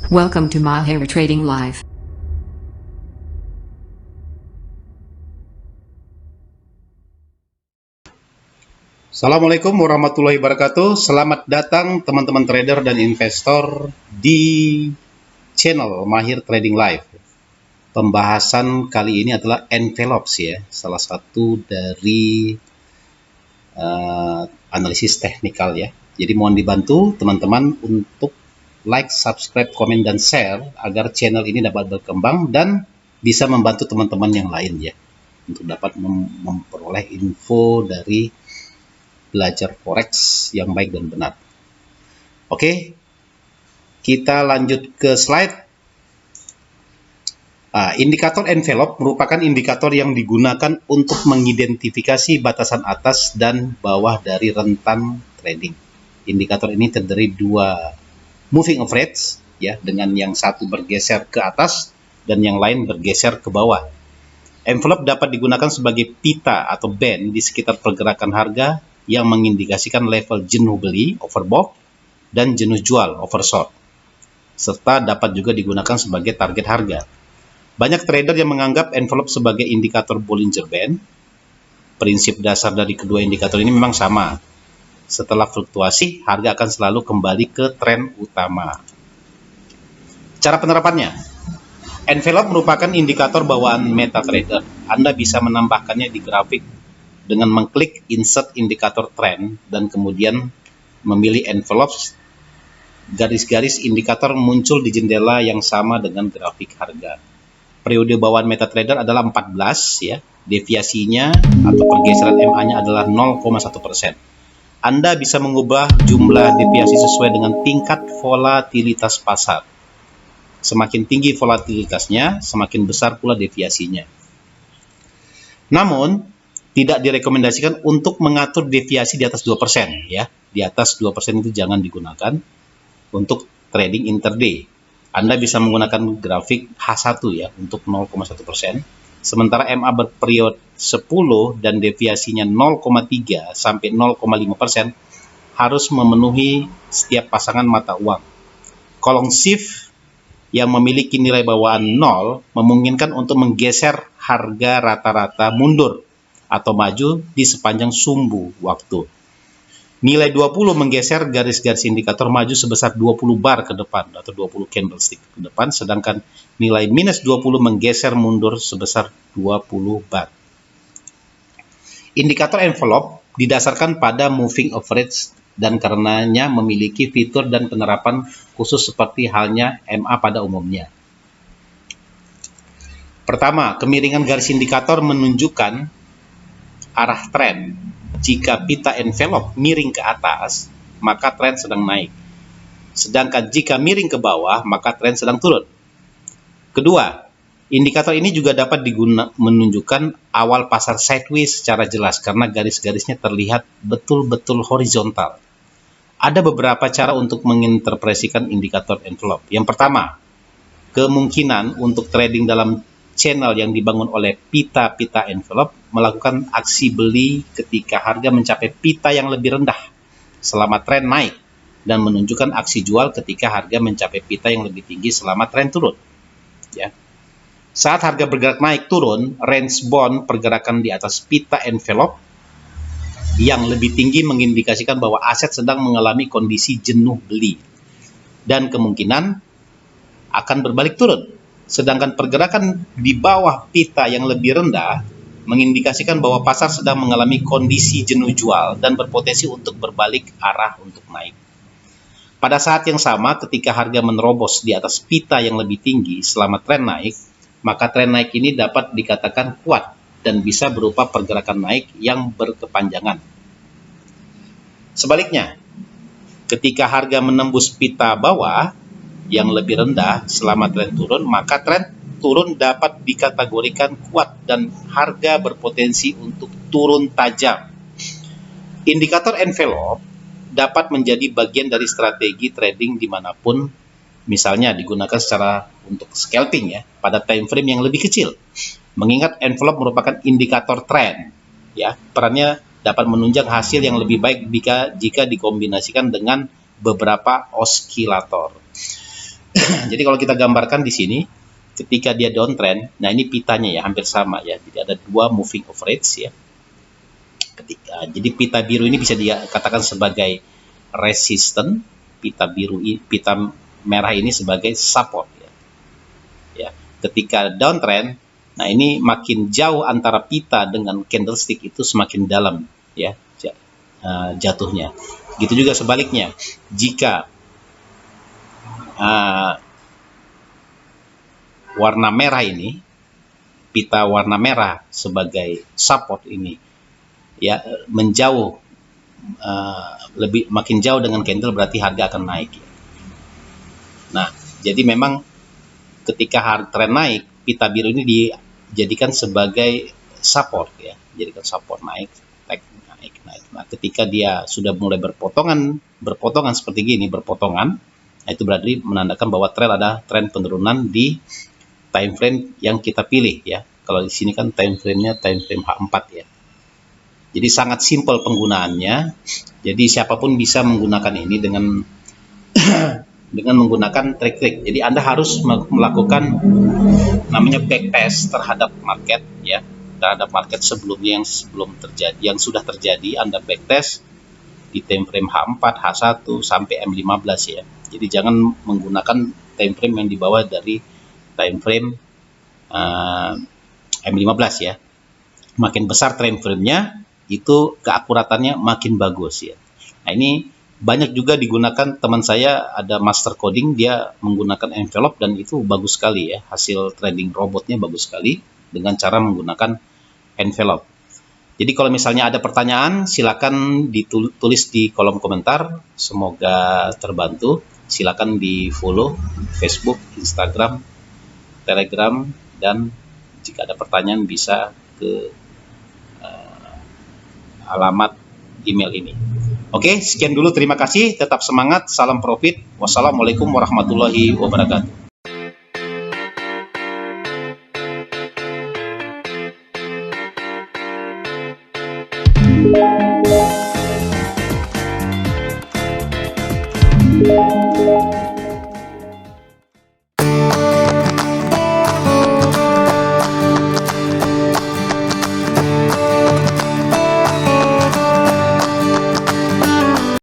Welcome to Mahir Trading Live. Assalamualaikum warahmatullahi wabarakatuh. Selamat datang teman-teman trader dan investor di channel Mahir Trading Live. Pembahasan kali ini adalah envelopes ya, salah satu dari analisis teknikal ya. Jadi mohon dibantu teman-teman untuk like, subscribe, komen, dan share agar channel ini dapat berkembang dan bisa membantu teman-teman yang lain ya untuk dapat memperoleh info dari belajar forex yang baik dan benar. Oke, kita lanjut ke slide. Indikator envelope merupakan indikator yang digunakan untuk mengidentifikasi batasan atas dan bawah dari rentan trading. Indikator ini terdiri dua moving average ya, dengan yang satu bergeser ke atas dan yang lain bergeser ke bawah. Envelope dapat digunakan sebagai pita atau band di sekitar pergerakan harga yang mengindikasikan level jenuh beli, overbought, dan jenuh jual, oversold, serta dapat juga digunakan sebagai target harga. Banyak trader yang menganggap envelope sebagai indikator Bollinger Band. Prinsip dasar dari kedua indikator ini memang sama. Setelah fluktuasi, harga akan selalu kembali ke tren utama. Cara penerapannya, envelope merupakan indikator bawaan MetaTrader. Anda bisa menambahkannya di grafik dengan mengklik insert indikator trend dan kemudian memilih envelopes. Garis-garis indikator muncul di jendela yang sama dengan grafik harga. Periode bawaan MetaTrader adalah 14 ya. Deviasinya atau pergeseran MA-nya adalah 0,1%. Anda bisa mengubah jumlah deviasi sesuai dengan tingkat volatilitas pasar. Semakin tinggi volatilitasnya, semakin besar pula deviasinya. Namun, tidak direkomendasikan untuk mengatur deviasi di atas 2% ya. Di atas 2% itu jangan digunakan untuk trading intraday. Anda bisa menggunakan grafik H1 ya untuk 0,1%. Sementara MA berperiode 10 dan deviasinya 0,3 sampai 0,5% harus memenuhi setiap pasangan mata uang. Kolom shift yang memiliki nilai bawaan 0 memungkinkan untuk menggeser harga rata-rata mundur atau maju di sepanjang sumbu waktu. Nilai 20 menggeser garis-garis indikator maju sebesar 20 bar ke depan atau 20 candlestick ke depan, sedangkan nilai minus 20 menggeser mundur sebesar 20 bar. Indikator envelope didasarkan pada moving average dan karenanya memiliki fitur dan penerapan khusus seperti halnya MA pada umumnya. Pertama, kemiringan garis indikator menunjukkan arah tren. Jika pita envelope miring ke atas, maka tren sedang naik. Sedangkan jika miring ke bawah, maka tren sedang turun. Kedua, indikator ini juga dapat menunjukkan awal pasar sideways secara jelas karena garis-garisnya terlihat betul-betul horizontal. Ada beberapa cara untuk menginterpretasikan indikator envelope. Yang pertama, kemungkinan untuk trading dalam channel yang dibangun oleh pita-pita envelope melakukan aksi beli ketika harga mencapai pita yang lebih rendah selama tren naik dan menunjukkan aksi jual ketika harga mencapai pita yang lebih tinggi selama tren turun. Ya. Saat harga bergerak naik turun, range bond pergerakan di atas pita envelope yang lebih tinggi mengindikasikan bahwa aset sedang mengalami kondisi jenuh beli dan kemungkinan akan berbalik turun. Sedangkan pergerakan di bawah pita yang lebih rendah mengindikasikan bahwa pasar sedang mengalami kondisi jenuh jual dan berpotensi untuk berbalik arah untuk naik. Pada saat yang sama, ketika harga menerobos di atas pita yang lebih tinggi selama tren naik, maka tren naik ini dapat dikatakan kuat dan bisa berupa pergerakan naik yang berkepanjangan. Sebaliknya, ketika harga menembus pita bawah yang lebih rendah selama tren turun, maka tren turun dapat dikategorikan kuat dan harga berpotensi untuk turun tajam. Indikator envelope dapat menjadi bagian dari strategi trading dimanapun, misalnya digunakan secara untuk scalping ya pada time frame yang lebih kecil. Mengingat envelope merupakan indikator tren, ya perannya dapat menunjang hasil yang lebih baik jika dikombinasikan dengan beberapa oskilator. Jadi kalau kita gambarkan di sini, ketika dia downtrend, nah ini pitanya ya hampir sama ya. Jadi ada dua moving average ya. Jadi pita biru ini bisa dikatakan sebagai resisten, pita merah ini sebagai support ya. Ya, ketika downtrend, nah ini makin jauh antara pita dengan candlestick itu semakin dalam ya jatuhnya. Gitu juga sebaliknya, jika warna merah ini, pita warna merah sebagai support ini ya menjauh, makin jauh dengan candle, berarti harga akan naik ya. Nah, jadi memang ketika harga tren naik, pita biru ini dijadikan sebagai support ya, jadikan support naik. Nah, ketika dia sudah mulai berpotongan seperti gini, nah itu berarti menandakan bahwa tren ada tren penurunan di time frame yang kita pilih ya. Kalau di sini kan time frame-nya time frame H4 ya. Jadi sangat simpel penggunaannya. Jadi siapapun bisa menggunakan ini dengan dengan menggunakan trik-trik. Jadi Anda harus melakukan namanya backtest terhadap market ya, terhadap market sebelumnya yang sudah terjadi. Anda backtest di time frame H4, H1 sampai M15 ya. Jadi jangan menggunakan time frame yang di bawah dari time frame M15 ya. Makin besar time frame-nya, itu keakuratannya makin bagus ya. Nah, ini banyak juga digunakan, teman saya ada master coding, dia menggunakan envelope dan itu bagus sekali ya, hasil trading robotnya bagus sekali dengan cara menggunakan envelope. Jadi kalau misalnya ada pertanyaan, silakan ditulis di kolom komentar, semoga terbantu. Silakan di follow Facebook, Instagram, Telegram, dan jika ada pertanyaan bisa ke alamat email ini. Oke, sekian dulu, terima kasih, tetap semangat, salam profit, wassalamualaikum warahmatullahi wabarakatuh.